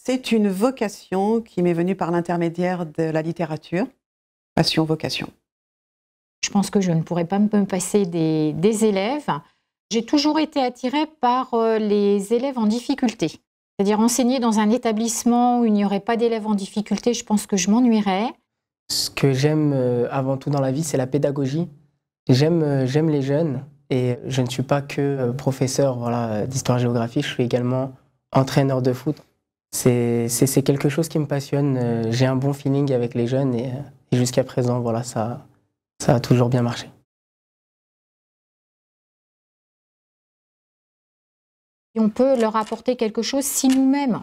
C'est une vocation qui m'est venue par l'intermédiaire de la littérature, passion-vocation. Je pense que je ne pourrais pas me passer des élèves. J'ai toujours été attirée par les élèves en difficulté. C'est-à-dire enseigner dans un établissement où il n'y aurait pas d'élèves en difficulté, je pense que je m'ennuierais. Ce que j'aime avant tout dans la vie, c'est la pédagogie. J'aime les jeunes et je ne suis pas que professeur d'histoire-géographie, je suis également entraîneur de foot. C'est quelque chose qui me passionne. J'ai un bon feeling avec les jeunes et jusqu'à présent, voilà, ça a toujours bien marché. Et on peut leur apporter quelque chose si nous-mêmes,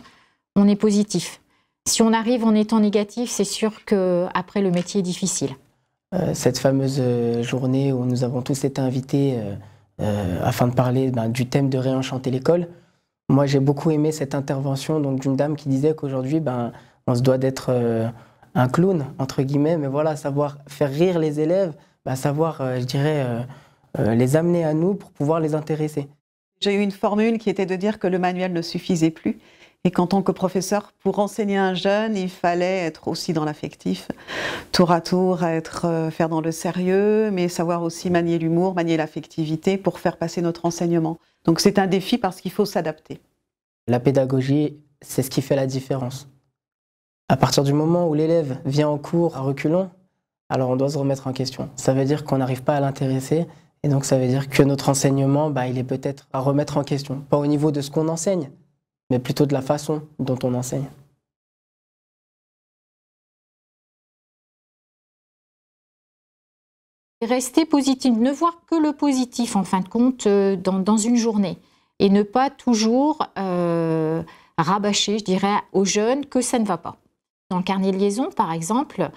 on est positif. Si on arrive en étant négatif, c'est sûr qu'après, le métier est difficile. Cette fameuse journée où nous avons tous été invités afin de parler du thème de réenchanter l'école, moi j'ai beaucoup aimé cette intervention d'une dame qui disait qu'aujourd'hui on se doit d'être un clown, entre guillemets, mais voilà, savoir faire rire les élèves, savoir, je dirais, les amener à nous pour pouvoir les intéresser. J'ai eu une formule qui était de dire que le manuel ne suffisait plus et qu'en tant que professeur, pour enseigner un jeune, il fallait être aussi dans l'affectif, tour à tour, faire dans le sérieux, mais savoir aussi manier l'humour, manier l'affectivité pour faire passer notre enseignement. Donc c'est un défi parce qu'il faut s'adapter. La pédagogie, c'est ce qui fait la différence. À partir du moment où l'élève vient en cours à reculons, alors on doit se remettre en question. Ça veut dire qu'on n'arrive pas à l'intéresser. Et donc ça veut dire que notre enseignement, il est peut-être à remettre en question. Pas au niveau de ce qu'on enseigne, mais plutôt de la façon dont on enseigne. Rester positif, ne voir que le positif en fin de compte dans une journée. Et ne pas toujours rabâcher, je dirais, aux jeunes que ça ne va pas. Dans le carnet de liaison, par exemple,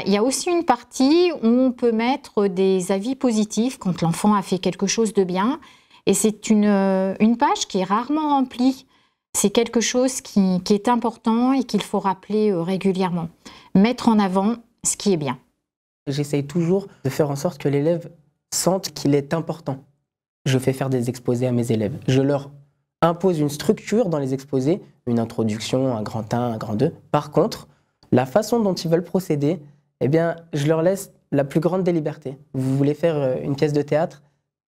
il y a aussi une partie où on peut mettre des avis positifs quand l'enfant a fait quelque chose de bien. Et c'est une page qui est rarement remplie. C'est quelque chose qui est important et qu'il faut rappeler régulièrement. Mettre en avant ce qui est bien. J'essaye toujours de faire en sorte que l'élève sente qu'il est important. Je fais faire des exposés à mes élèves. Je leur impose une structure dans les exposés, une introduction, un grand 1, un grand 2. Par contre, la façon dont ils veulent procéder, je leur laisse la plus grande des libertés. Vous voulez faire une pièce de théâtre?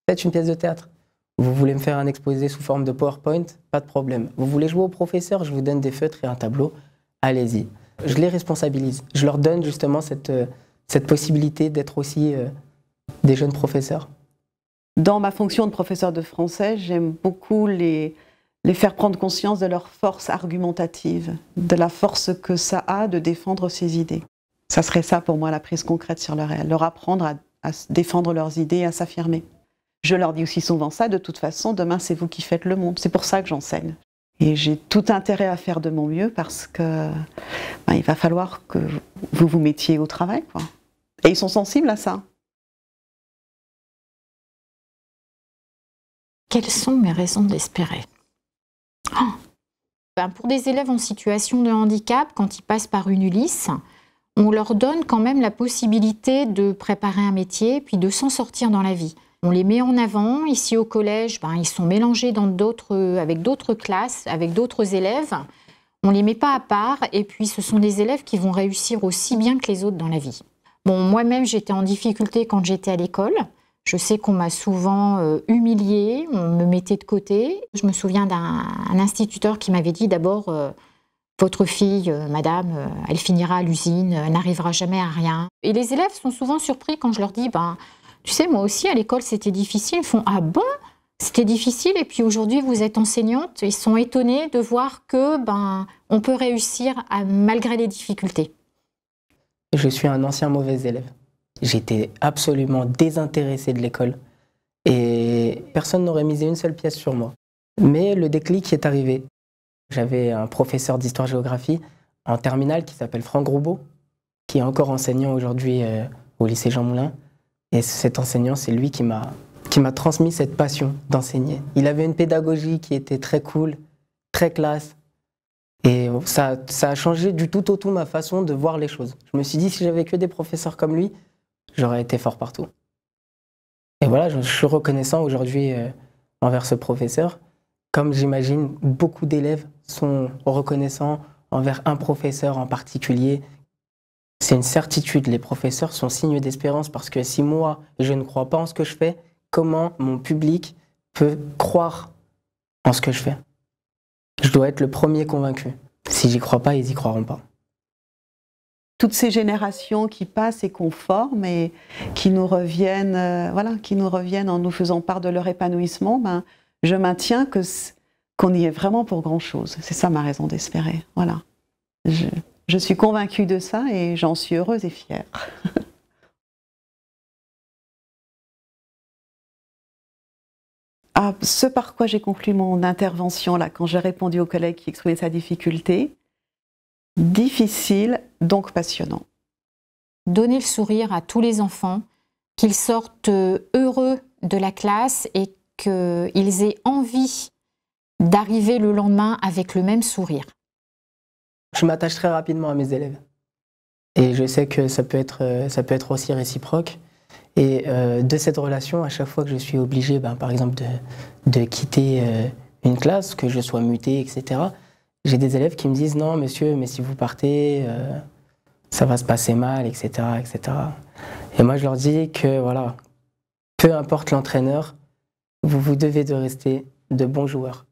Faites une pièce de théâtre. Vous voulez me faire un exposé sous forme de PowerPoint? Pas de problème. Vous voulez jouer au professeur? Je vous donne des feutres et un tableau. Allez-y. Je les responsabilise. Je leur donne justement cette possibilité d'être aussi des jeunes professeurs. Dans ma fonction de professeur de français, j'aime beaucoup les faire prendre conscience de leur force argumentative, de la force que ça a de défendre ses idées. Ça serait ça pour moi la prise concrète sur le réel, leur apprendre à défendre leurs idées, à s'affirmer. Je leur dis aussi souvent ça, de toute façon, demain c'est vous qui faites le monde. C'est pour ça que j'enseigne. Et j'ai tout intérêt à faire de mon mieux parce que il va falloir que vous vous mettiez au travail, quoi. Et ils sont sensibles à ça. Quelles sont mes raisons d'espérer? Pour des élèves en situation de handicap, quand ils passent par une Ulysse, on leur donne quand même la possibilité de préparer un métier puis de s'en sortir dans la vie. On les met en avant. Ici au collège, ils sont mélangés avec d'autres classes, avec d'autres élèves. On ne les met pas à part et puis ce sont des élèves qui vont réussir aussi bien que les autres dans la vie. Bon, moi-même, j'étais en difficulté quand j'étais à l'école. Je sais qu'on m'a souvent humiliée, on me mettait de côté. Je me souviens d'un instituteur qui m'avait dit d'abord votre fille, madame, elle finira à l'usine, elle n'arrivera jamais à rien. Et les élèves sont souvent surpris quand je leur dis tu sais, moi aussi à l'école c'était difficile. Ils font ah bon, c'était difficile et puis aujourd'hui vous êtes enseignante. Ils sont étonnés de voir que on peut réussir malgré les difficultés. Je suis un ancien mauvais élève. J'étais absolument désintéressé de l'école et personne n'aurait misé une seule pièce sur moi. Mais le déclic est arrivé. J'avais un professeur d'histoire-géographie en terminale qui s'appelle Franck Roubaud, qui est encore enseignant aujourd'hui au lycée Jean Moulin. Et cet enseignant, c'est lui qui m'a transmis cette passion d'enseigner. Il avait une pédagogie qui était très cool, très classe. Et ça a changé du tout au tout ma façon de voir les choses. Je me suis dit, si j'avais que des professeurs comme lui, j'aurais été fort partout. Et voilà, je suis reconnaissant aujourd'hui envers ce professeur. Comme j'imagine, beaucoup d'élèves sont reconnaissants envers un professeur en particulier. C'est une certitude, les professeurs sont signe d'espérance parce que si moi, je ne crois pas en ce que je fais, comment mon public peut croire en ce que je fais? Je dois être le premier convaincu. Si j'y crois pas, ils y croiront pas. Toutes ces générations qui passent et qu'on forme et qui nous reviennent, voilà, qui nous reviennent en nous faisant part de leur épanouissement, ben, je maintiens qu'on y est vraiment pour grand-chose. C'est ça ma raison d'espérer. Voilà. Je suis convaincue de ça et j'en suis heureuse et fière. Ah, ce par quoi j'ai conclu mon intervention là, quand j'ai répondu au collègue qui exprimait sa difficulté, difficile, donc passionnant. Donner le sourire à tous les enfants, qu'ils sortent heureux de la classe et qu'ils aient envie d'arriver le lendemain avec le même sourire. Je m'attache très rapidement à mes élèves. Et je sais que ça peut être aussi réciproque. Et de cette relation, à chaque fois que je suis obligé, par exemple, de quitter une classe, que je sois muté, etc., j'ai des élèves qui me disent « Non, monsieur, mais si vous partez, ça va se passer mal, etc. etc. » Et moi, je leur dis que, voilà, peu importe l'entraîneur, vous devez de rester de bons joueurs.